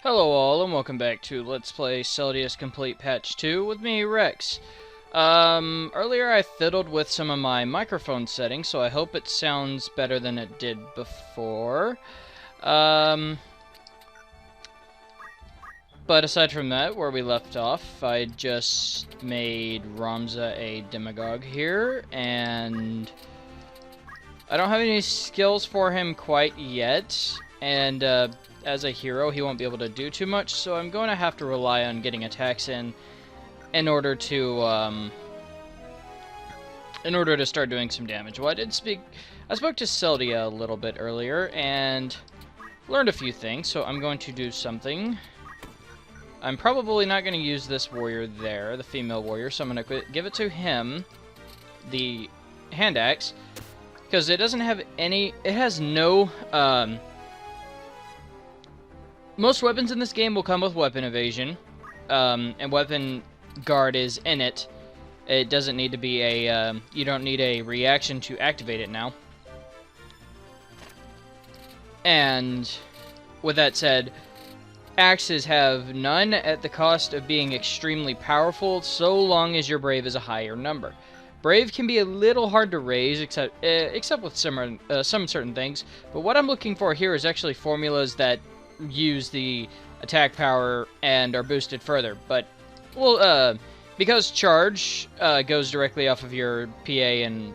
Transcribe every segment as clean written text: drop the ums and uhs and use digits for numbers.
Hello all, and welcome back to Let's Play Celdia's Complete Patch 2 with me, Rex. Earlier I fiddled with some of my microphone settings, so I hope it sounds better than it did before. But aside from that, where we left off, I just made Ramza a demagogue here, and I don't have any skills for him quite yet, and as a hero, he won't be able to do too much, so I'm going to have to rely on getting attacks in order to start doing some damage. Well, I spoke to Celdia a little bit earlier and learned a few things, so I'm going to do something. I'm probably not going to use this warrior there, the female warrior, so I'm going to give it to him, the hand axe, because it doesn't have any, it has no, most weapons in this game will come with weapon evasion, and weapon guard is in it. It doesn't need to be a, you don't need a reaction to activate it now. And with that said, axes have none at the cost of being extremely powerful, so long as your brave is a higher number. Brave can be a little hard to raise, except with some certain things, but what I'm looking for here is actually formulas that use the attack power and are boosted further. But well, because charge goes directly off of your PA and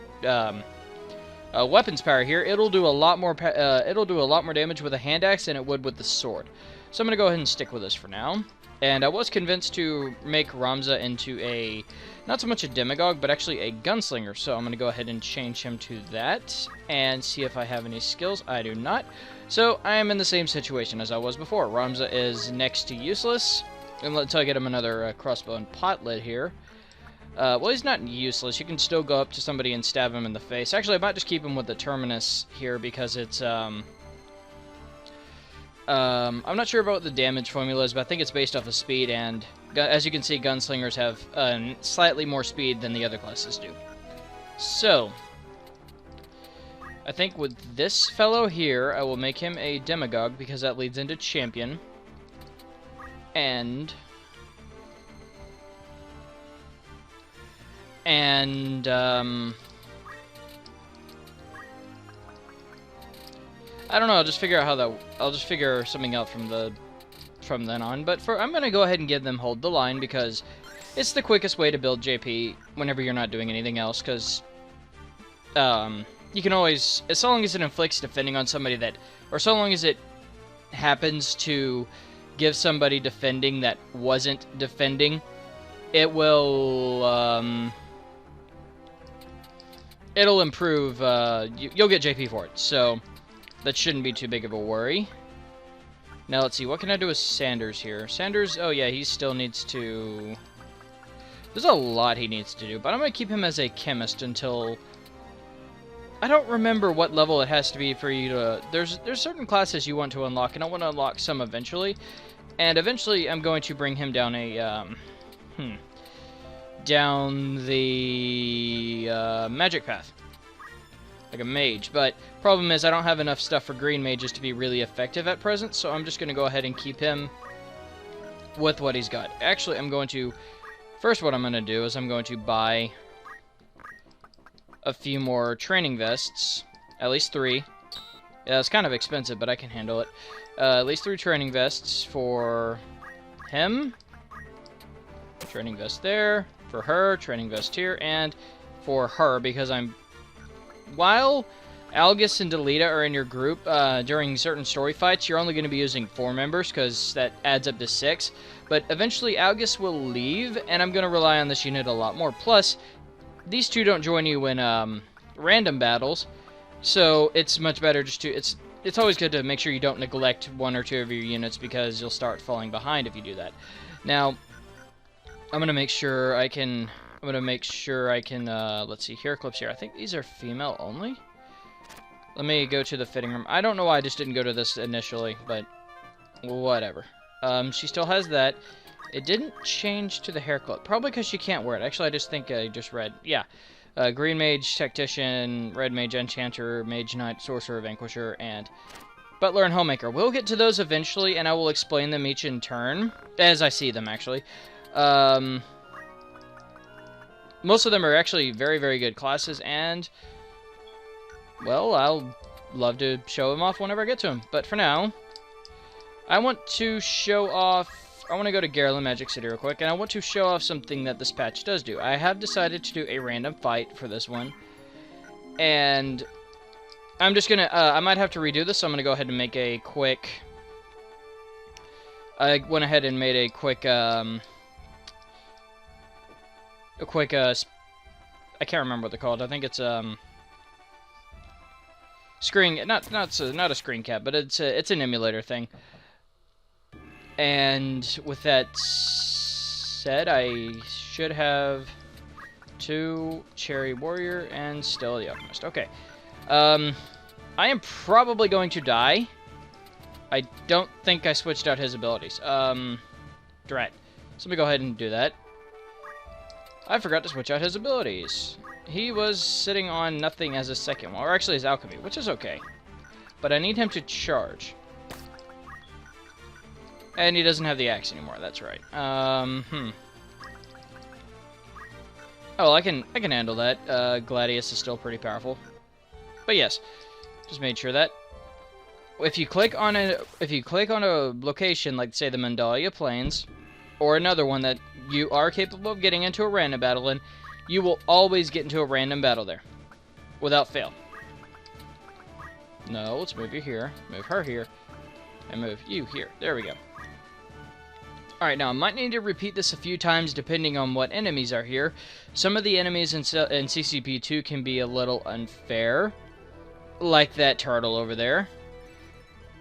weapons power here, it'll do a lot more damage with a hand axe than it would with the sword. So I'm gonna go ahead and stick with this for now. And I was convinced to make Ramza into a, not so much a demagogue, but actually a gunslinger. So I'm going to go ahead and change him to that and see if I have any skills. I do not. So I am in the same situation as I was before. Ramza is next to useless. Until I get him another crossbow and potlet here. Well, he's not useless. You can still go up to somebody and stab him in the face. Actually, I might just keep him with the terminus here because it's, I'm not sure about what the damage formula is, but I think it's based off of speed, and as you can see, gunslingers have slightly more speed than the other classes do. So, I think with this fellow here, I will make him a demagogue, because that leads into champion. I don't know, I'll just figure out how that, I'll just figure something out from then on, but I'm gonna go ahead and give them hold the line, because it's the quickest way to build JP whenever you're not doing anything else, because, you can always, so long as it inflicts defending on somebody that, or so long as it happens to give somebody defending that wasn't defending, it will, it'll improve, you'll get JP for it, so that shouldn't be too big of a worry. Now, let's see. What can I do with Sanders here? Sanders, oh yeah, he still needs to... There's a lot he needs to do, but I'm going to keep him as a chemist until... I don't remember what level it has to be for you to... There's certain classes you want to unlock, and I want to unlock some eventually. And eventually, I'm going to bring him down a... down the... magic path. Like a mage, but problem is I don't have enough stuff for green mages to be really effective at present, so I'm just going to go ahead and keep him with what he's got. Actually, I'm going to, first what I'm going to do is I'm going to buy a few more training vests, at least 3. Yeah, it's kind of expensive, but I can handle it. At least 3 training vests for him, training vest there, for her, training vest here, and for her, because while Algus and Delita are in your group during certain story fights, you're only going to be using 4 members because that adds up to 6. But eventually Algus will leave, and I'm going to rely on this unit a lot more. Plus, these 2 don't join you in random battles, so it's much better just to... It's always good to make sure you don't neglect 1 or 2 of your units, because you'll start falling behind if you do that. Now, I'm going to make sure I can... let's see, hair clips here. I think these are female only. Let me go to the fitting room. I don't know why I just didn't go to this initially, but whatever. She still has that. It didn't change to the hair clip. Probably because she can't wear it. Actually, I just think I just read. Yeah. Green Mage, Tactician, Red Mage, Enchanter, Mage Knight, Sorcerer, Vanquisher, and Butler and Homemaker. We'll get to those eventually, and I will explain them each in turn, as I see them, actually. Most of them are actually very, very good classes, and, well, I'll love to show them off whenever I get to them. But for now, I want to show off... I want to go to Guerlain Magic City real quick, and I want to show off something that this patch does do. I have decided to do a random fight for this one, and I'm just gonna... I might have to redo this, so I'm gonna go ahead and make a quick... I went ahead and made a quick... I can't remember what they're called. I think it's screen, not a screen cap, but it's an emulator thing. And with that said, I should have 2 Cherry Warrior and still the Alchemist. Okay. I am probably going to die. I don't think I switched out his abilities. Drat. So let me go ahead and do that. I forgot to switch out his abilities. He was sitting on nothing as a second one, or actually his alchemy, which is okay. But I need him to charge. And he doesn't have the axe anymore, that's right. Oh, I can handle that. Gladius is still pretty powerful. But yes, just made sure that if you click on a location like say the Mandalia Plains, or another one that you are capable of getting into a random battle in, you will always get into a random battle there. Without fail. No, let's move you here, move her here, and move you here. There we go. Alright, now I might need to repeat this a few times depending on what enemies are here. Some of the enemies in CCP2 can be a little unfair. Like that turtle over there,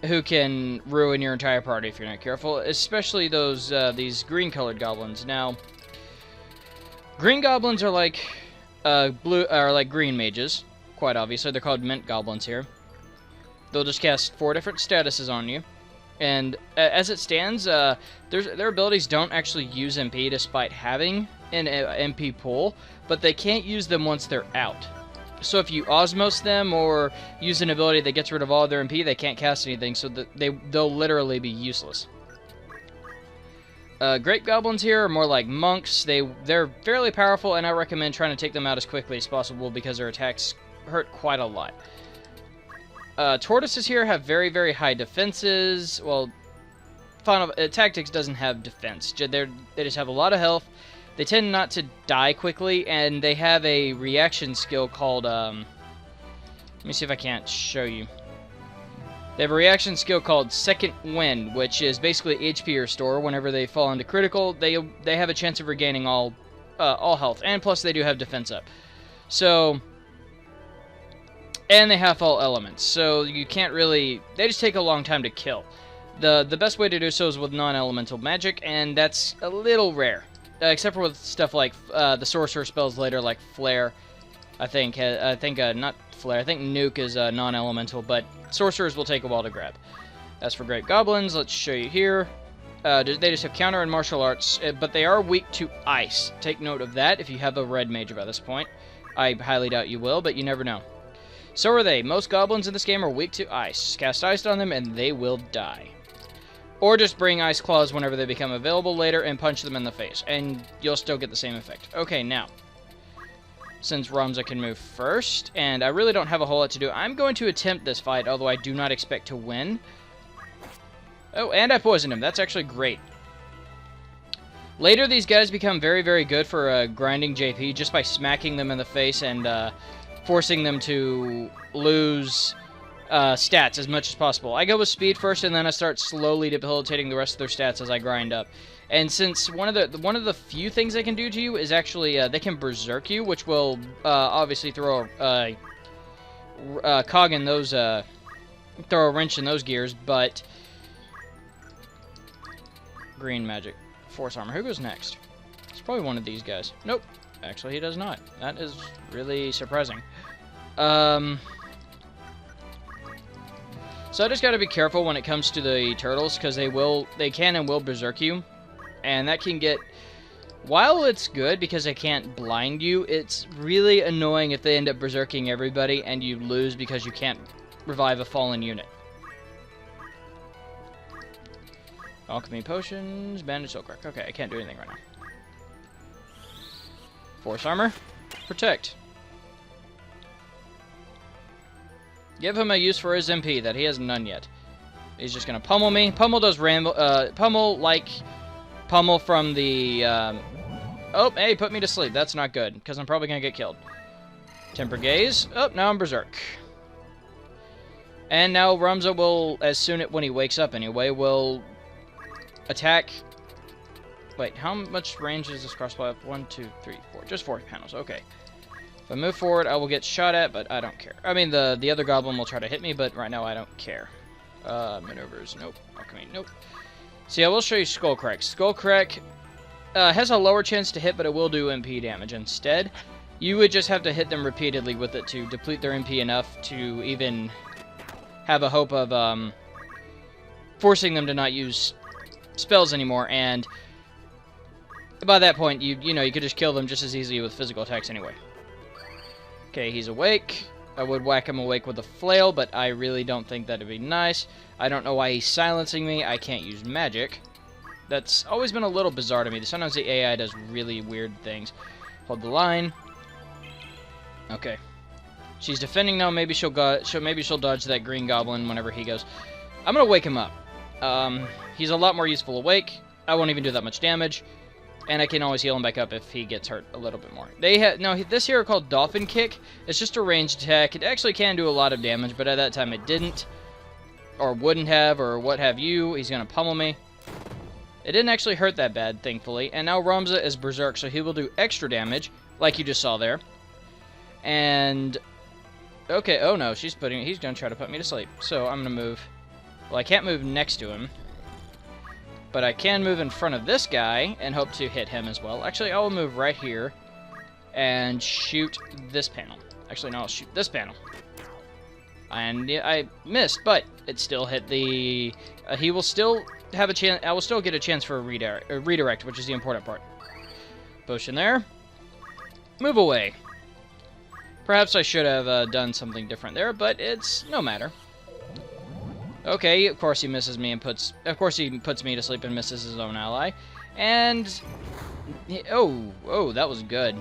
who can ruin your entire party if you're not careful, especially those these green-colored goblins. Now, green goblins are like green mages, quite obviously. They're called mint goblins here. They'll just cast 4 different statuses on you, and as it stands, their abilities don't actually use MP despite having an MP pool, but they can't use them once they're out. So if you osmose them or use an ability that gets rid of all their MP, they can't cast anything, so that they'll literally be useless. Grape goblins here are more like monks. They're fairly powerful, and I recommend trying to take them out as quickly as possible because their attacks hurt quite a lot. Tortoises here have very, very high defenses. Well, Tactics doesn't have defense. They just have a lot of health. They tend not to die quickly, and they have a reaction skill called, let me see if I can't show you. They have a reaction skill called Second Wind, which is basically HP restore. Whenever they fall into critical, they have a chance of regaining all health, and plus they do have defense up. So, and they have all elements, so you can't really, they just take a long time to kill. The best way to do so is with non-elemental magic, and that's a little rare. Except for with stuff like the sorcerer spells later, like Flare. I think not Flare. I think Nuke is non-elemental, but sorcerers will take a while to grab. As for Great Goblins, let's show you here. They just have counter and martial arts, but they are weak to ice. Take note of that if you have a red mage by this point. I highly doubt you will, but you never know. So are they. Most goblins in this game are weak to ice. Cast ice on them and they will die. Or just bring Ice Claws whenever they become available later and punch them in the face, and you'll still get the same effect. Okay, now, since Ramza can move first, and I really don't have a whole lot to do, I'm going to attempt this fight, although I do not expect to win. Oh, and I poisoned him. That's actually great. Later, these guys become very, very good for grinding JP just by smacking them in the face and forcing them to lose stats as much as possible. I go with speed first, and then I start slowly debilitating the rest of their stats as I grind up. And since one of the few things they can do to you is actually they can berserk you, which will obviously throw a cog in those, throw a wrench in those gears. But green magic, force armor. Who goes next? It's probably one of these guys. Nope, actually he does not. That is really surprising. So I just got to be careful when it comes to the turtles, because they can and will berserk you, and that can get, while it's good because they can't blind you, it's really annoying if they end up berserking everybody and you lose because you can't revive a fallen unit. Alchemy potions, bandage soul crack. Okay, I can't do anything right now. Force armor, protect. Give him a use for his MP that he has none yet. He's just gonna pummel me. Pummel does pummel like pummel from the. Oh, hey, put me to sleep. That's not good because I'm probably gonna get killed. Temper gaze. Oh, now I'm berserk. And now Rumza will, when he wakes up anyway, will attack. Wait, how much range does this crossbow have? 1, 2, 3, 4. Just 4 panels. Okay. If I move forward, I will get shot at, but I don't care. I mean, the other goblin will try to hit me, but right now I don't care. Maneuvers. Nope. Alchemy. Nope. See, I will show you Skullcrack. Skullcrack has a lower chance to hit, but it will do MP damage. Instead, you would just have to hit them repeatedly with it to deplete their MP enough to even have a hope of forcing them to not use spells anymore, and by that point, you could just kill them just as easily with physical attacks anyway. Okay, he's awake. I would whack him awake with a flail, but I really don't think that'd be nice. I don't know why he's silencing me. I can't use magic. That's always been a little bizarre to me. Sometimes the AI does really weird things. Hold the line. Okay. She's defending now. Maybe she'll dodge that green goblin whenever he goes. I'm gonna wake him up. He's a lot more useful awake. I won't even do that much damage, and I can always heal him back up if he gets hurt a little bit more. This hero called Dolphin Kick. It's just a ranged attack. It actually can do a lot of damage, but at that time it didn't, or wouldn't have, or what have you. He's gonna pummel me. It didn't actually hurt that bad, thankfully. And now Rumza is berserk, so he will do extra damage, like you just saw there. And okay, oh no, he's gonna try to put me to sleep. So I'm gonna move. Well, I can't move next to him, but I can move in front of this guy and hope to hit him as well. Actually, I will move right here and shoot this panel. Actually, no, I'll shoot this panel. And yeah, I missed, but it still hit the. He will still have a chance. I will still get a chance for a redirect, which is the important part. Potion there. Move away. Perhaps I should have done something different there, but it's no matter. Okay, of course he misses me and puts me to sleep and misses his own ally. And oh, that was good.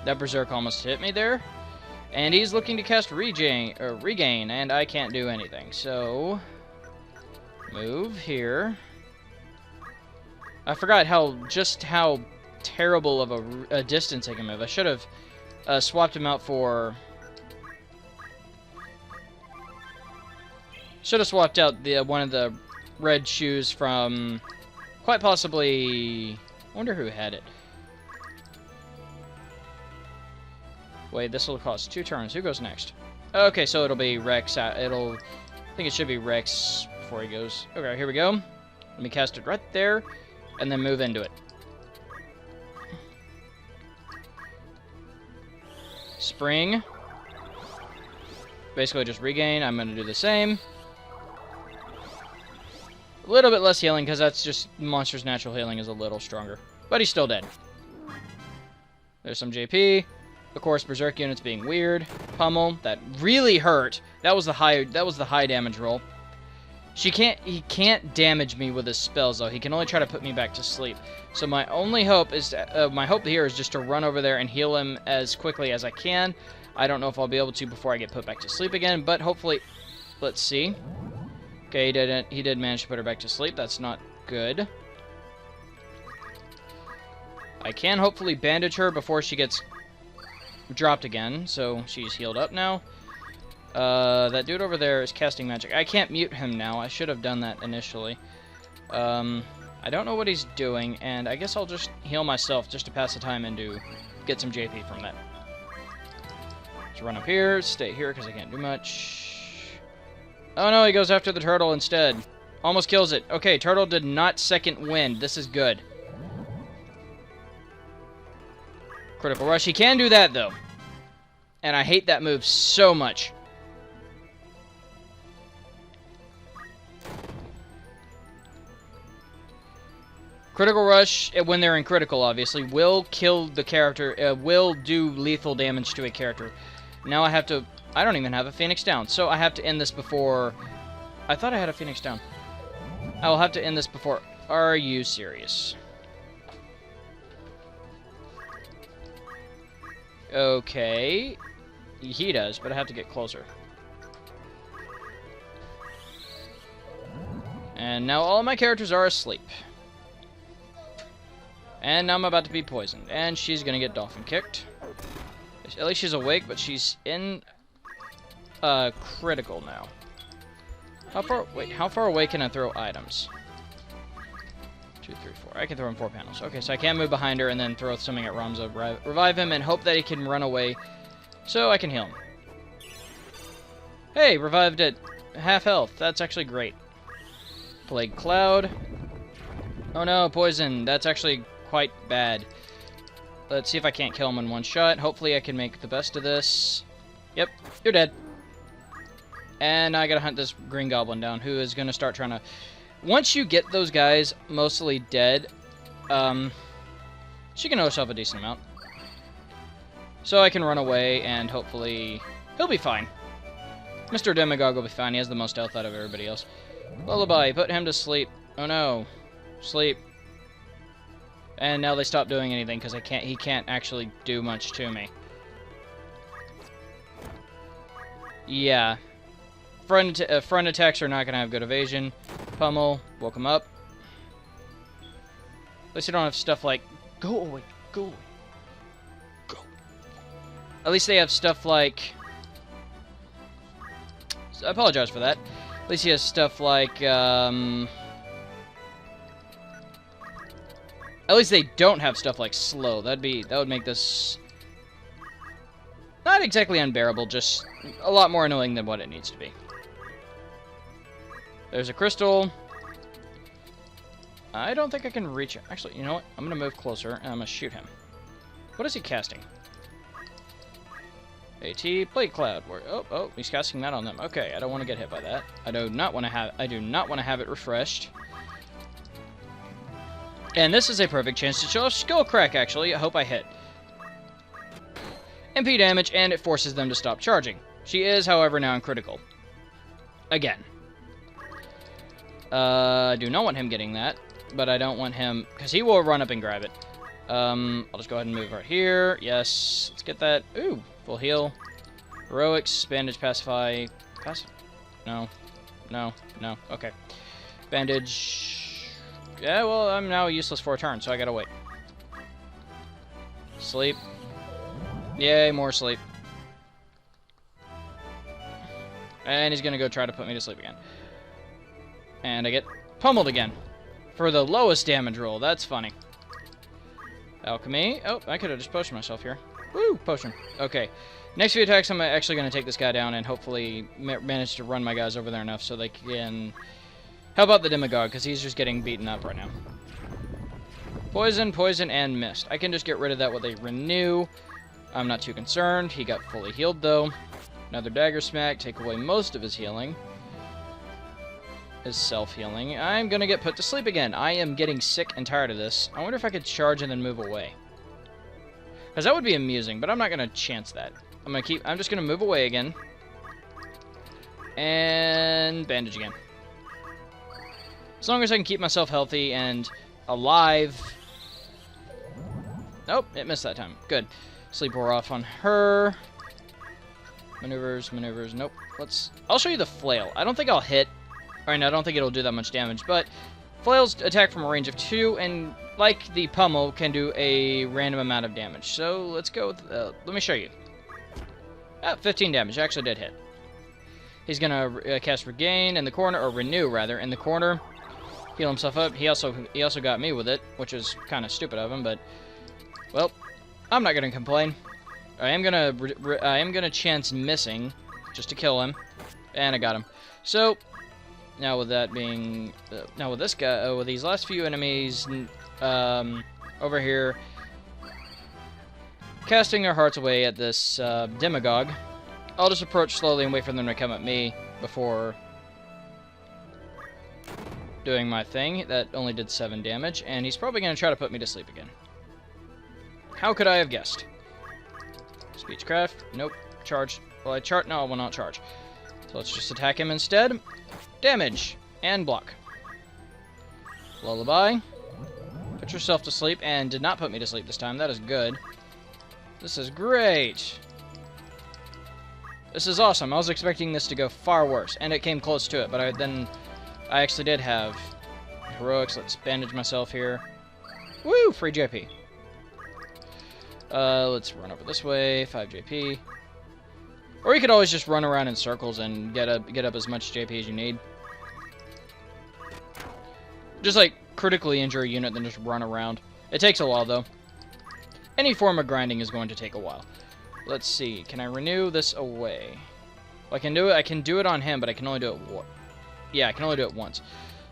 That berserk almost hit me there. And he's looking to cast regain, and I can't do anything. So move here. I forgot just how terrible of a distance I can move. I should have swapped him out for. Should have swapped out one of the red shoes from, quite possibly. I wonder who had it. Wait, this will cost 2 turns. Who goes next? Okay, so it'll be Rex. I think it should be Rex before he goes. Okay, here we go. Let me cast it right there, and then move into it. Spring. Basically just regain. I'm going to do the same. A little bit less healing, because that's just monster's natural healing is a little stronger. But he's still dead. There's some JP. Of course, berserk units being weird. Pummel, that really hurt. That was the high damage roll. He can't damage me with his spells though. He can only try to put me back to sleep. So my only hope is my hope here is just to run over there and heal him as quickly as I can. I don't know if I'll be able to before I get put back to sleep again, but hopefully. Let's see. Okay, he didn't. He did manage to put her back to sleep. That's not good. I can hopefully bandage her before she gets dropped again, so she's healed up now. That dude over there is casting magic. I can't mute him now. I should have done that initially. I don't know what he's doing, and I guess I'll just heal myself just to pass the time and get some JP from that. Let's run up here, stay here because I can't do much. Oh no, he goes after the turtle instead. Almost kills it. Okay, turtle did not second wind. This is good. Critical rush. He can do that though. And I hate that move so much. Critical rush, when they're in critical, obviously, will kill the character, will do lethal damage to a character. Now I have to. I don't even have a Phoenix down, so I have to end this before. I thought I had a Phoenix down. I will have to end this before. Are you serious? Okay. He does, but I have to get closer. And now all of my characters are asleep. And now I'm about to be poisoned. And she's gonna get dolphin kicked. At least she's awake, but she's in critical now. How far away can I throw items? 2, 3, 4. I can throw him 4 panels. Okay, so I can move behind her and then throw something at Ramza, revive him, and hope that he can run away so I can heal him. Hey, revived at half health. That's actually great. Plague Cloud. Oh no, poison. That's actually quite bad. Let's see if I can't kill him in one shot. Hopefully I can make the best of this. Yep, you're dead. And now I gotta hunt this green goblin down, who is gonna start trying to... Once you get those guys mostly dead, she can know herself a decent amount. So I can run away, and hopefully he'll be fine. Mr. Demagogue will be fine. He has the most health out of everybody else. Lullaby, put him to sleep. Oh no. Sleep. And now they stop doing anything because he can't actually do much to me. Yeah. Front attacks are not going to have good evasion. Pummel, woke him up. At least they don't have stuff like... Go away, go away. Go. At least they have stuff like... I apologize for that. At least he has stuff like... At least they don't have stuff like slow. That would make this... Not exactly unbearable, just a lot more annoying than what it needs to be. There's a crystal. I don't think I can reach it. Actually, you know what? I'm going to move closer, and I'm going to shoot him. What is he casting? AT, Plague Cloud. Oh, he's casting that on them. Okay, I don't want to get hit by that. I do not want to have it refreshed. And this is a perfect chance to show off Skull Crack, actually. I hope I hit. MP damage, and it forces them to stop charging. She is, however, now in critical. Again. I do not want him getting that, but I don't want him... Because he will run up and grab it. I'll just go ahead and move right here. Yes, let's get that. Ooh, full heal. Heroics, bandage, pacify. No. Okay. Bandage. Yeah, well, I'm now useless for a turn, so I gotta wait. Sleep. Yay, more sleep. And he's gonna go try to put me to sleep again. And I get pummeled again. For the lowest damage roll. That's funny. Alchemy. Oh, I could have just potioned myself here. Woo! Potion. Okay. Next few attacks, I'm actually going to take this guy down and hopefully manage to run my guys over there enough so they can... How about the Demagogue? Because he's just getting beaten up right now. Poison, poison, and mist. I can just get rid of that with a renew. I'm not too concerned. He got fully healed, though. Another dagger smack. Take away most of his healing. His self-healing. I'm going to get put to sleep again. I am getting sick and tired of this. I wonder if I could charge and then move away. Because that would be amusing, but I'm not going to chance that. I'm just going to move away again. And bandage again. As long as I can keep myself healthy and alive. Nope, it missed that time. Good. Sleep wore off on her. Maneuvers. Nope. I'll show you the flail. I don't think I'll hit. Alright, I don't think it'll do that much damage, but flails attack from a range of 2, and like the pummel, can do a random amount of damage. So let's go with, let me show you. 15 damage. Actually did hit. He's gonna cast Regain in the corner, or Renew rather, in the corner. Heal himself up. He also got me with it, which is kind of stupid of him, but well, I'm not gonna complain. I am gonna chance missing just to kill him, and I got him. So. Now with that being, now with this guy, with these last few enemies over here, casting their hearts away at this Demagogue, I'll just approach slowly and wait for them to come at me before doing my thing. That only did 7 damage, and he's probably going to try to put me to sleep again. How could I have guessed? Speechcraft, nope. Charge. Well, no, I will not charge. So let's just attack him instead. Damage and block. Lullaby. Put yourself to sleep, and did not put me to sleep this time. That is good. This is great. This is awesome. I was expecting this to go far worse, and it came close to it, but I actually did have heroics. Let's bandage myself here. Woo! Free JP. Let's run over this way. 5 JP. Or you could always just run around in circles and get up as much JP as you need. Just like critically injure a unit, then just run around. It takes a while though. Any form of grinding is going to take a while. Let's see. Can I renew this away? Well, I can do it. I can do it on him, but I can only do it. Yeah, I can only do it once.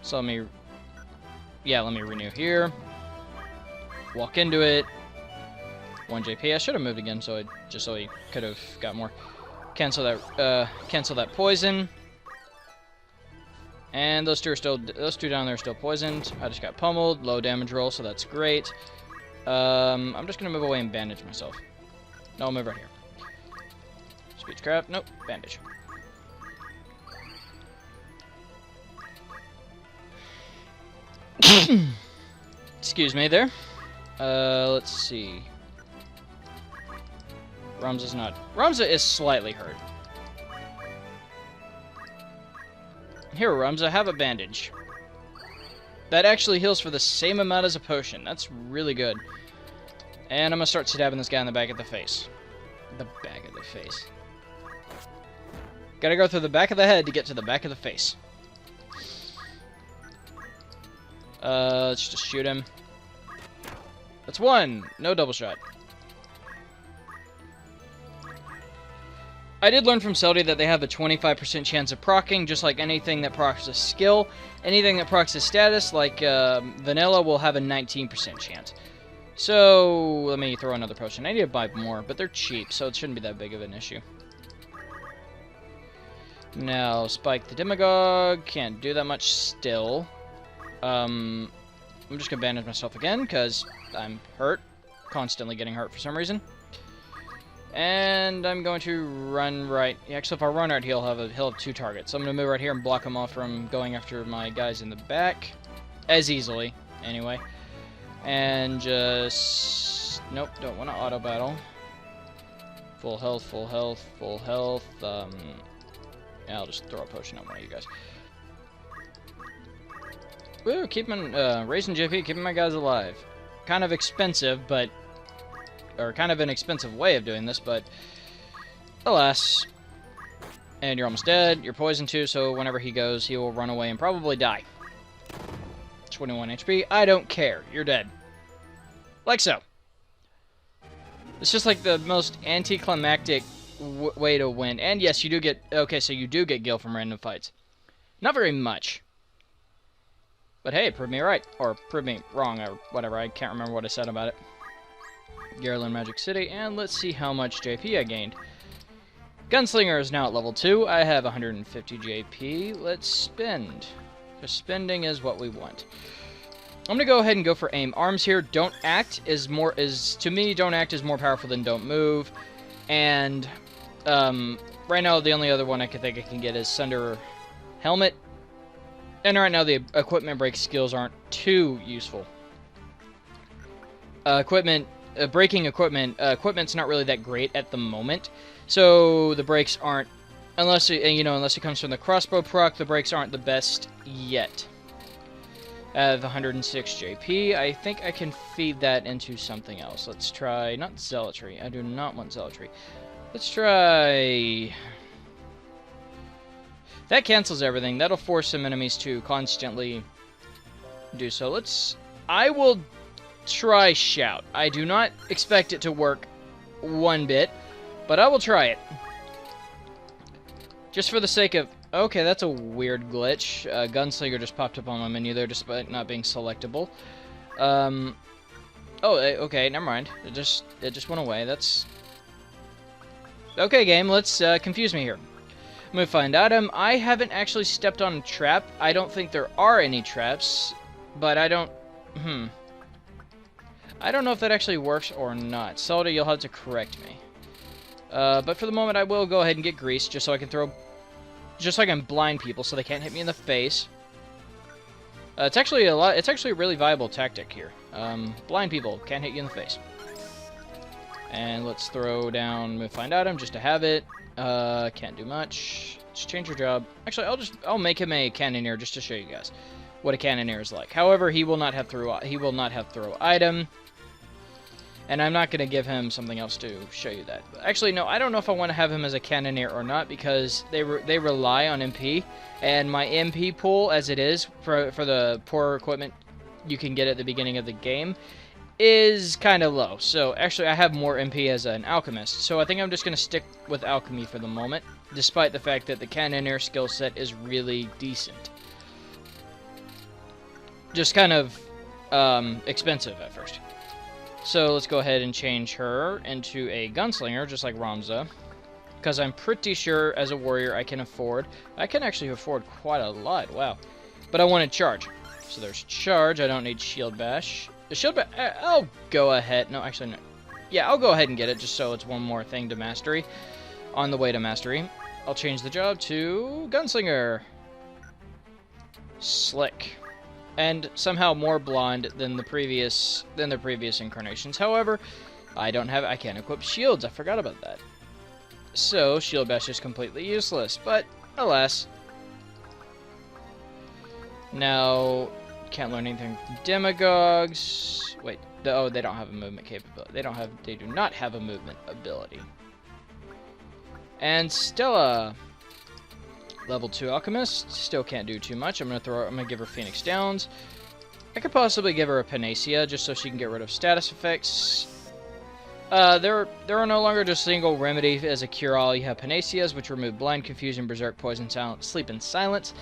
So let me. Yeah, let me renew here. Walk into it. 1 JP. I should have moved again, so just so he could have got more. Cancel that poison. And those two down there are still poisoned. I just got pummeled. Low damage roll, so that's great. I'm just gonna move away and bandage myself. No, I'll move right here. Speechcraft. Nope. Bandage. Excuse me there. Let's see. Ramza is slightly hurt. Here, Ramza, have a bandage. That actually heals for the same amount as a potion. That's really good. And I'm gonna start stabbing this guy in the back of the face. The back of the face. Gotta go through the back of the head to get to the back of the face. Let's just shoot him. That's 1. No double shot. I did learn from Celdia that they have a 25% chance of proccing, just like anything that procs a skill. Anything that procs a status, like Vanilla, will have a 19% chance. So, let me throw another potion. I need to buy more, but they're cheap, so it shouldn't be that big of an issue. Now, Spike the Demagogue. Can't do that much still. I'm just going to bandage myself again, because I'm hurt. Constantly getting hurt for some reason. And I'm going to run right. Actually, if I run right, he'll have 2 targets. So I'm going to move right here and block him off from going after my guys in the back. As easily, anyway. And just... Nope, don't want to auto-battle. Full health, full health, full health. Yeah, I'll just throw a potion on one of you guys. Woo, raising JP, keeping my guys alive. Kind of expensive, but... Or kind of an expensive way of doing this, but... Alas. And you're almost dead. You're poisoned too, so whenever he goes, he will run away and probably die. 21 HP. I don't care. You're dead. Like so. It's just like the most anticlimactic way to win. And yes, you do get... Okay, so you do get gil from random fights. Not very much. But hey, prove me right. Or prove me wrong, or whatever. I can't remember what I said about it. Guerlain Magic City, and let's see how much JP I gained. Gunslinger is now at level 2. I have 150 JP. Let's spend. Because spending is what we want. I'm gonna go ahead and go for aim. Arms here. Don't act to me. Don't act is more powerful than don't move. And right now the only other one I can think I can get is Sunder Helmet. And right now the equipment break skills aren't too useful. Breaking equipment's not really that great at the moment, so the breaks aren't, unless it comes from the crossbow proc, the breaks aren't the best yet. I have 106 JP. I think I can feed that into something else. Let's try, not zealotry. I do not want zealotry. Let's try... That cancels everything. That'll force some enemies to constantly do so. I will try Shout. I do not expect it to work one bit, but I will try it. Just for the sake of... Okay, that's a weird glitch. Gunslinger just popped up on my menu there despite not being selectable. Oh, okay, never mind. It just went away. That's... Okay, game, let's confuse me here. I'm gonna find item. I haven't actually stepped on a trap. I don't think there are any traps, but I don't... I don't know if that actually works or not. Celdia, you'll have to correct me. But for the moment, I will go ahead and get grease, just so I can blind people so they can't hit me in the face. It's actually a really viable tactic here. Blind people can't hit you in the face. And let's throw down move find item just to have it. Can't do much. Just change your job. Actually, I'll make him a cannoneer just to show you guys what a cannoneer is like. However, he will not have throw item. And I'm not going to give him something else to show you that. Actually, no, I don't know if I want to have him as a cannoneer or not, because they rely on MP, and my MP pool, as it is, for the poor equipment you can get at the beginning of the game, is kind of low. So, actually, I have more MP as an alchemist, so I think I'm just going to stick with alchemy for the moment, despite the fact that the cannoneer skill set is really decent. Just kind of expensive at first. So let's go ahead and change her into a gunslinger, just like Ramza. Because I'm pretty sure, as a warrior, I can actually afford quite a lot, wow. But I wanted charge. So there's charge, I don't need shield bash. The shield bash, I'll go ahead, no, actually, no. Yeah, I'll go ahead and get it, just so it's one more thing to mastery. On the way to mastery. I'll change the job to gunslinger. Slick. And somehow more blonde than the previous incarnations. However, I can't equip shields. I forgot about that. So shield bash is completely useless. But alas, now can't learn anything from demagogues. Wait, oh, they don't have a movement capability. They do not have a movement ability. And Stella. Level 2 Alchemist, still can't do too much. I'm gonna give her Phoenix Downs. I could possibly give her a Panacea, just so she can get rid of status effects. There are no longer just single remedy as a cure-all. You have Panaceas, which remove Blind, Confusion, Berserk, Poison, Sleep, and Silence.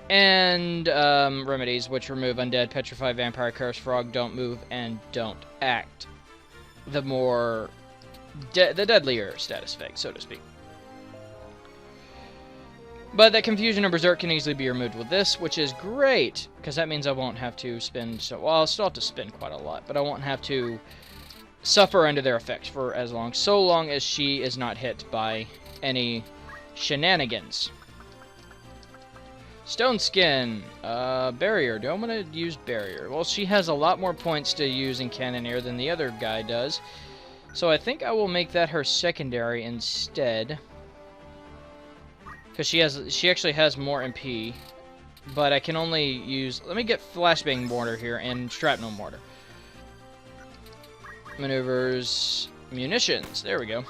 And remedies, which remove Undead, Petrify, Vampire, Curse, Frog, Don't Move, and Don't Act. The deadlier status effect, so to speak. But that Confusion and Berserk can easily be removed with this, which is great, because that means I won't have to spend well, I'll still have to spend quite a lot, but I won't have to suffer under their effects for so long as she is not hit by any shenanigans. Stone Skin, Barrier. Do I want to use Barrier? Well, she has a lot more points to use in Cannoneer than the other guy does, so I think I will make that her secondary instead. Because she actually has more MP, but I can only use. Let me get Flashbang Mortar here and Shrapnel Mortar. Maneuvers, munitions. There we go.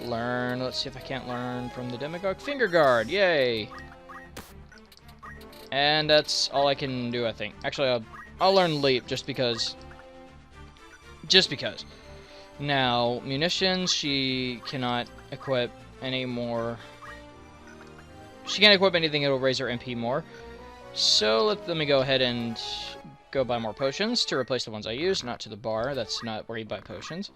Learn. Let's see if I can't learn from the Demagogue. Finger Guard. Yay! And that's all I can do, I think. Actually, I'll learn Leap just because. Just because. Now, munitions. She cannot equip anymore. She can't equip anything that'll raise her MP more. So let me go ahead and go buy more potions to replace the ones I use, not to the bar. That's not where you buy potions.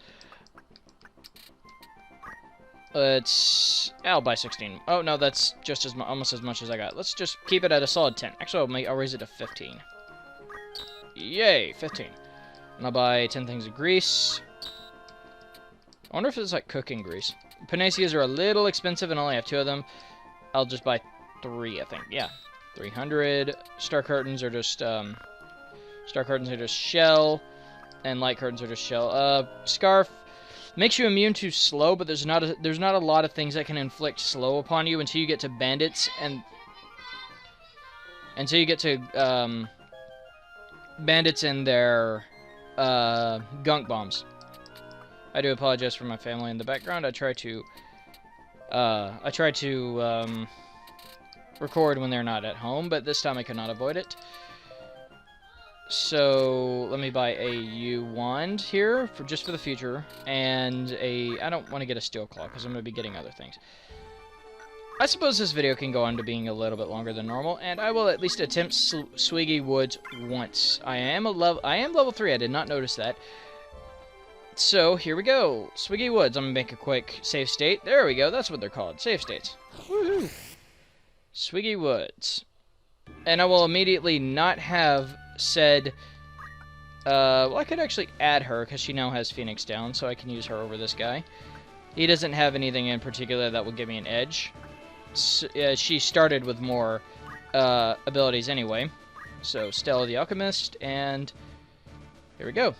I'll buy 16. Oh no, that's just almost as much as I got. Let's just keep it at a solid 10. Actually, I'll raise it to 15. Yay, 15. And I'll buy 10 things of grease. I wonder if it's like cooking grease. Panaceas are a little expensive and I only have 2 of them. I'll just buy 3, I think. Yeah, 300. Star curtains are just shell, and light curtains are just shell. Scarf makes you immune to slow, but there's not a lot of things that can inflict slow upon you until you get to bandits and bandits and their gunk bombs. I do apologize for my family in the background. I try to record when they're not at home, but this time I could not avoid it. So let me buy a U wand here just for the future, and I don't want to get a steel claw because I'm going to be getting other things. I suppose this video can go on to being a little bit longer than normal, and I will at least attempt Swiggy Woods once. I am level 3. I did not notice that. So, here we go. Swiggy Woods. I'm going to make a quick save state. There we go. That's what they're called. Save states. Woohoo! Swiggy Woods. And I will immediately not have said... well, I could actually add her, because she now has Phoenix down, so I can use her over this guy. He doesn't have anything in particular that will give me an edge. So, she started with more abilities anyway. So, Stella the Alchemist, and here we go.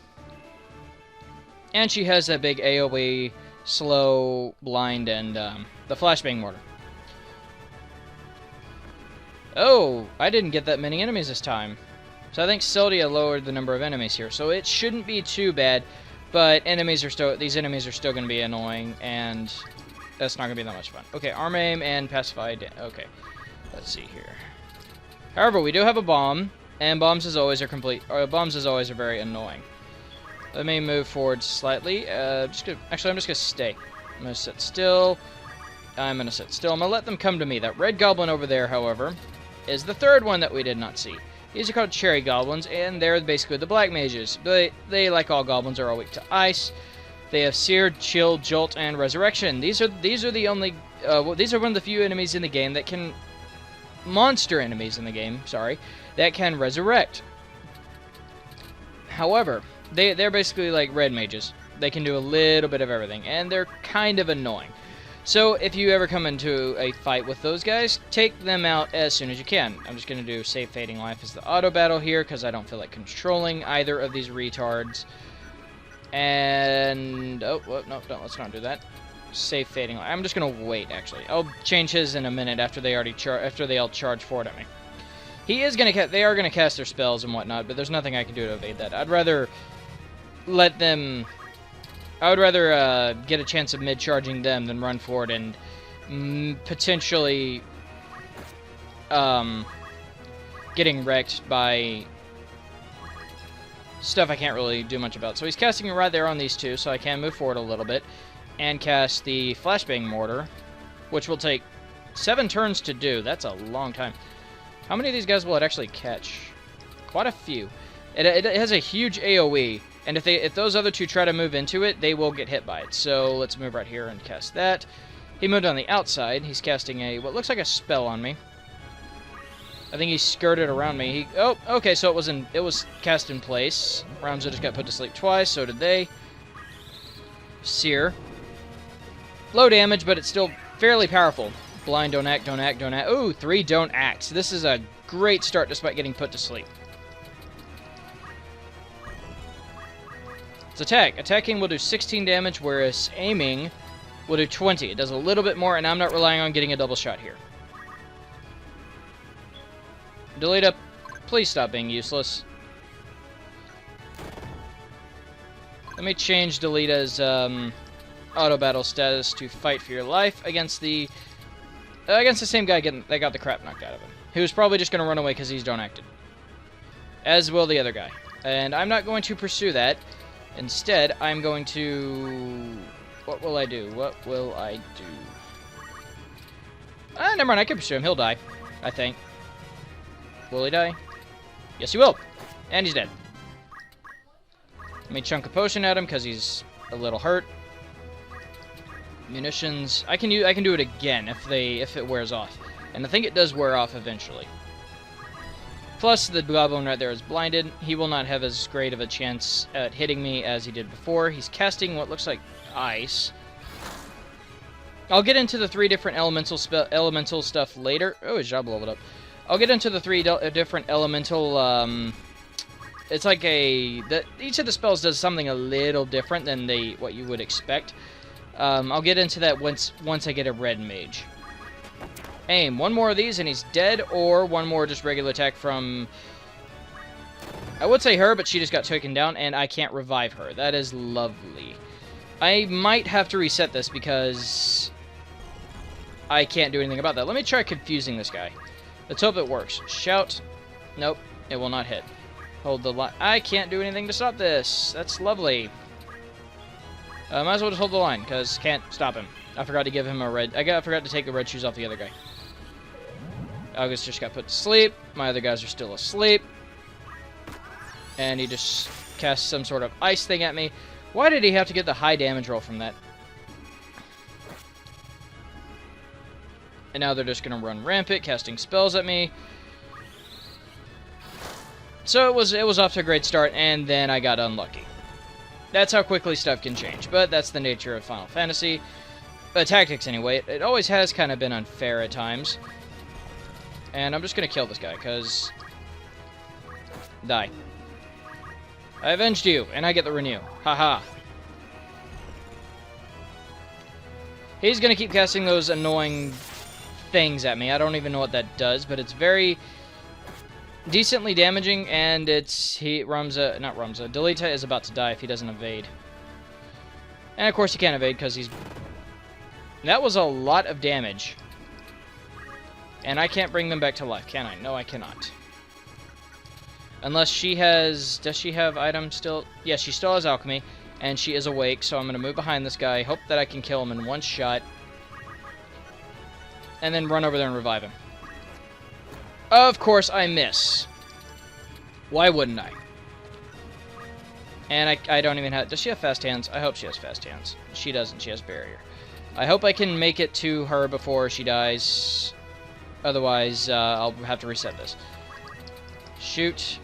And she has that big AoE, slow, blind, and the flashbang mortar. Oh, I didn't get that many enemies this time. So I think Celdia lowered the number of enemies here, so it shouldn't be too bad. But these enemies are still going to be annoying, and that's not going to be that much fun. Okay, arm aim and pacify. Okay, let's see here. However, we do have a bomb, and bombs as always are very annoying. Let me move forward slightly. Actually, I'm just going to stay. I'm going to sit still. I'm going to sit still. I'm going to let them come to me. That red goblin over there, however, is the third one that we did not see. These are called cherry goblins, and they're basically the black mages. They, like all goblins, are all weak to ice. They have sear, chill, jolt, and resurrection. These are the only. These are one of the few enemies in the game that can. Monster enemies in the game, sorry, that can resurrect. However, they're basically like red mages. They can do a little bit of everything, and they're kind of annoying. So if you ever come into a fight with those guys, take them out as soon as you can. I'm just going to do Save Fading Life as the auto battle here, because I don't feel like controlling either of these retards. And, oh, well, no, let's not do that. Save Fading Life. I'm just going to wait, actually. I'll change his in a minute after they all charge forward at me. They are going to cast their spells and whatnot, but there's nothing I can do to evade that. I'd rather let them... I would rather get a chance of mid-charging them than run forward and potentially getting wrecked by stuff I can't really do much about. So he's casting right there on these two, so I can move forward a little bit and cast the Flashbang Mortar, which will take 7 turns to do. That's a long time. How many of these guys will it actually catch? Quite a few. It has a huge AoE. And if those other two try to move into it, they will get hit by it. So let's move right here and cast that. He moved on the outside. He's casting what looks like a spell on me. I think he skirted around me. Oh, okay. So it was cast in place. Ramza just got put to sleep twice. So did they. Sear. Low damage, but it's still fairly powerful. Blind, don't act, don't act, don't act. Ooh, 3 don't act. This is a great start despite getting put to sleep. It's attack. Attacking will do 16 damage, whereas aiming will do 20. It does a little bit more, and I'm not relying on getting a double shot here. Delete up. Please stop being useless. Let me change Delita's auto battle status to fight for your life against the same guy that got the crap knocked out of him. He was probably just going to run away because he's don't acted. As will the other guy. And I'm not going to pursue that. Instead, I'm going to... What will I do? What will I do? Never mind. I can pursue him. He'll die, I think. Will he die? Yes, he will. And he's dead. Let me chunk a potion at him because he's a little hurt. Munitions. I can do it again if it wears off. And I think it does wear off eventually. Plus, the goblin right there is blinded. He will not have as great of a chance at hitting me as he did before. He's casting what looks like ice. I'll get into the 3 different elemental stuff later. Oh, his job leveled up. I'll get into the 3 different elemental... it's like each of the spells does something a little different than what you would expect. I'll get into that once I get a red mage. Aim. 1 more of these and he's dead, or 1 more just regular attack from... I would say her, but she just got taken down, and I can't revive her. That is lovely. I might have to reset this because I can't do anything about that. Let me try confusing this guy. Let's hope it works. Shout. Nope. It will not hit. Hold the line. I can't do anything to stop this. That's lovely. Might as well just hold the line, because can't stop him. I forgot to give him a red... I forgot to take the red shoes off the other guy. August just got put to sleep. My other guys are still asleep. And he just cast some sort of ice thing at me. Why did he have to get the high damage roll from that? And now they're just going to run rampant, casting spells at me. So it was off to a great start, and then I got unlucky. That's how quickly stuff can change, but that's the nature of Final Fantasy. Tactics, anyway. It always has kind of been unfair at times. And I'm just going to kill this guy, because... Die. I avenged you, and I get the renew. Haha. He's going to keep casting those annoying things at me. I don't even know what that does, but it's very decently damaging, and it's... Not Ramza. Delita is about to die if he doesn't evade. And of course he can't evade because he's... That was a lot of damage. And I can't bring them back to life, can I? No, I cannot. Unless she has... Does she have items still? Yes, she still has alchemy. And she is awake, so I'm going to move behind this guy. Hope that I can kill him in one shot. And then run over there and revive him. Of course I miss. Why wouldn't I? And I don't even have... Does she have fast hands? I hope she has fast hands. She doesn't. She has barrier. I hope I can make it to her before she dies. Otherwise, I'll have to reset this. Shoot.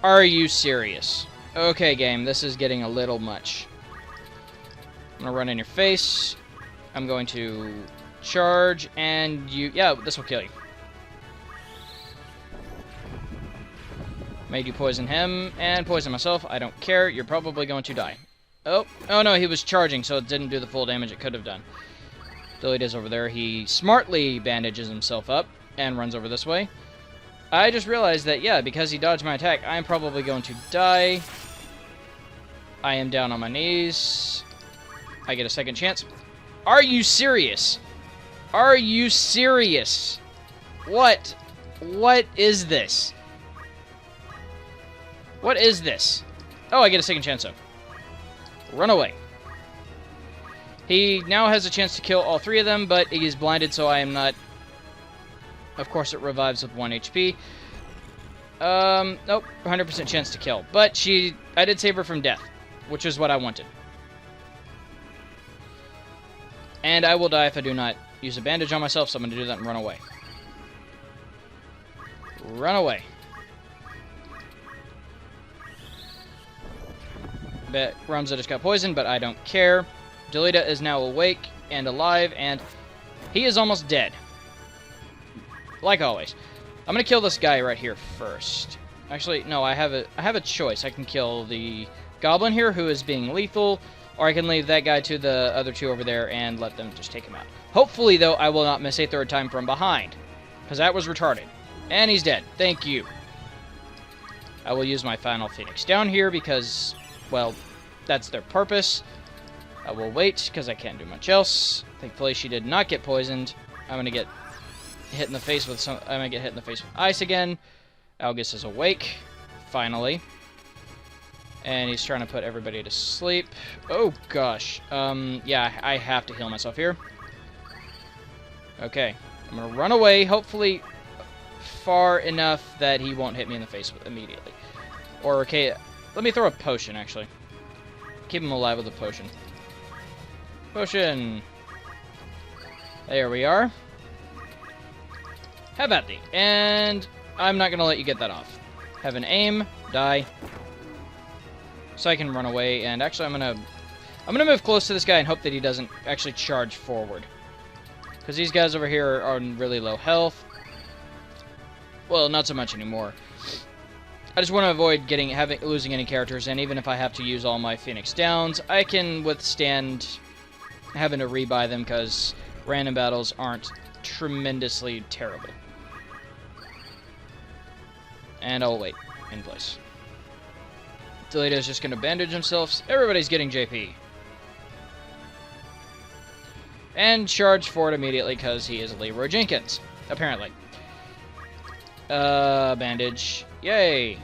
Are you serious? Okay, game. This is getting a little much. I'm going to run in your face. I'm going to charge, and you... Yeah, this will kill you. Made you poison him, and poison myself. I don't care. You're probably going to die. Oh no, he was charging, so it didn't do the full damage it could have done. Delete is over there. He smartly bandages himself up and runs over this way. I just realized that, yeah, because he dodged my attack, I am probably going to die. I am down on my knees. I get a second chance. Are you serious? Are you serious? What? What is this? What is this? Oh, I get a second chance, though. Run away. He now has a chance to kill all three of them, but he is blinded, so I am not... Of course, it revives with 1 HP. Nope, 100% chance to kill. But I did save her from death, which is what I wanted. And I will die if I do not use a bandage on myself, so I'm going to do that and run away. Run away. Bet Ramza just got poisoned, but I don't care. Delita is now awake and alive, and he is almost dead. Like always. I'm gonna kill this guy right here first. Actually, no, I have a choice. I can kill the goblin here, who is being lethal, or I can leave that guy to the other two over there and let them just take him out. Hopefully, though, I will not miss a third time from behind, because that was retarded. And he's dead. Thank you. I will use my final Phoenix down here because... Well, that's their purpose. I will wait, because I can't do much else. Thankfully, she did not get poisoned. I'm going to get hit in the face with some... I'm going to get hit in the face with ice again. Algus is awake, finally. And he's trying to put everybody to sleep. Oh, gosh. Yeah, I have to heal myself here. Okay. I'm going to run away, hopefully far enough that he won't hit me in the face immediately. Or, okay... Let me throw a potion, actually. Keep him alive with a potion. Potion! There we are. Have at thee. And I'm not going to let you get that off. Have an aim. Die. So I can run away. And actually, I'm going to move close to this guy and hope that he doesn't actually charge forward. Because these guys over here are on really low health. Well, not so much anymore. I just want to avoid losing any characters, and even if I have to use all my Phoenix Downs, I can withstand having to rebuy them because random battles aren't tremendously terrible. And I'll wait in place. Delita is just going to bandage himself. Everybody's getting JP. And charge forward immediately because he is Leroy Jenkins, apparently. Bandage. Yay!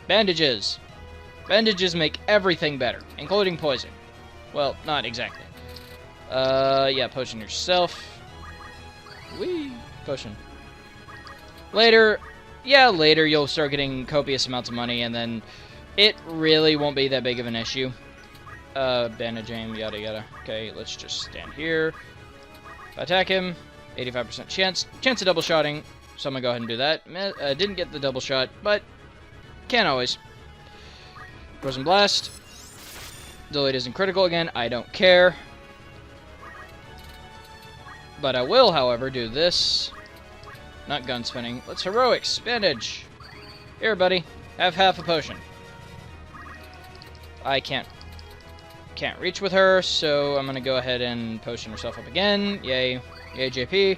Bandages. Bandages make everything better, including poison. Well, not exactly. Yeah, potion yourself. Whee! Potion. Later, you'll start getting copious amounts of money, and then it really won't be that big of an issue. Bandage aim, yada yada. Okay, let's just stand here. If I attack him, 85% chance of double shotting. So I'm going to go ahead and do that. Didn't get the double shot, but can't always. Frozen Blast. Delete isn't critical again. I don't care. But I will, however, do this. Not gun spinning. Let's heroics. Bandage. Here, buddy. Have half a potion. I can't reach with her, so I'm gonna go ahead and potion herself up again. Yay. Yay, JP.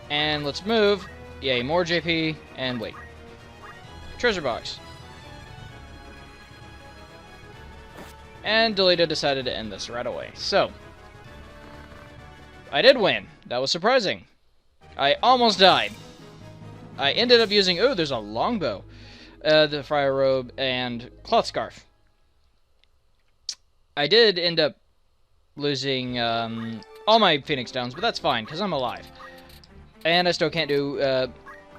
And let's move. Yay, more JP. And wait. Treasure box. And Delita decided to end this right away. So, I did win. That was surprising. I almost died. I ended up using... Oh, there's a longbow. The fire robe and cloth scarf. I did end up losing all my Phoenix Downs, but that's fine, because I'm alive. And I still can't do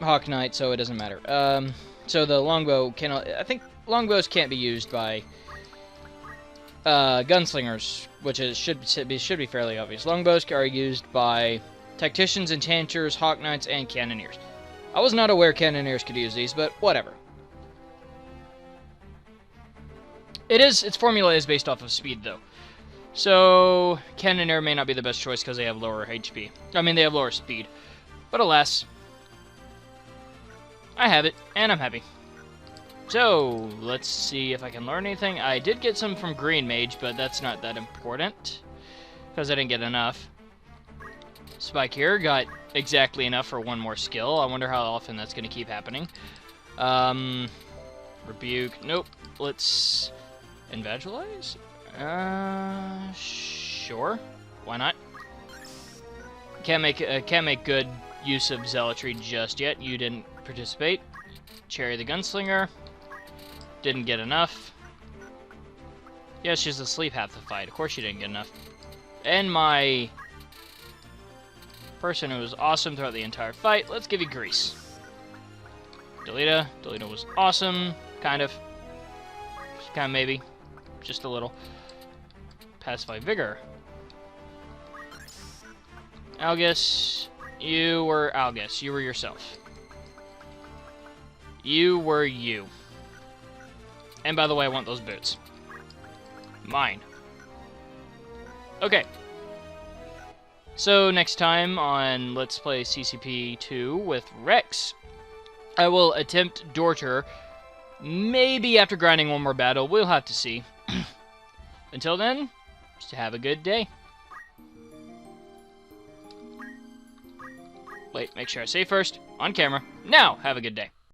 Hawk Knight, so it doesn't matter. So the longbow cannot... I think longbows can't be used by gunslingers, which should be fairly obvious. Longbows are used by tacticians, enchanters, Hawk Knights, and cannoneers. I was not aware cannoneers could use these, but whatever. Its formula is based off of speed, though. So, cannoneer may not be the best choice because they have lower HP. I mean, they have lower speed. But alas, I have it, and I'm happy. So, let's see if I can learn anything. I did get some from Green Mage, but that's not that important, because I didn't get enough. Spike here got exactly enough for one more skill. I wonder how often that's going to keep happening. Rebuke. Nope. Let's evangelize? Sure. Why not? Can't make good use of zealotry just yet. You didn't participate. Cherry the Gunslinger. Didn't get enough. Yeah, she's asleep half the fight. Of course she didn't get enough. And my person who was awesome throughout the entire fight. Let's give you Grease. Delita. Delita was awesome. Kind of. Maybe. Just a little. Pacify Vigor. Algus. You were Algus. You were yourself. You were you. And by the way, I want those boots. Mine. Okay. So next time on Let's Play CCP 2 with Rex, I will attempt Dorter. Maybe after grinding one more battle. We'll have to see. Until then, just have a good day. Wait, make sure I save first. On camera. Now, have a good day.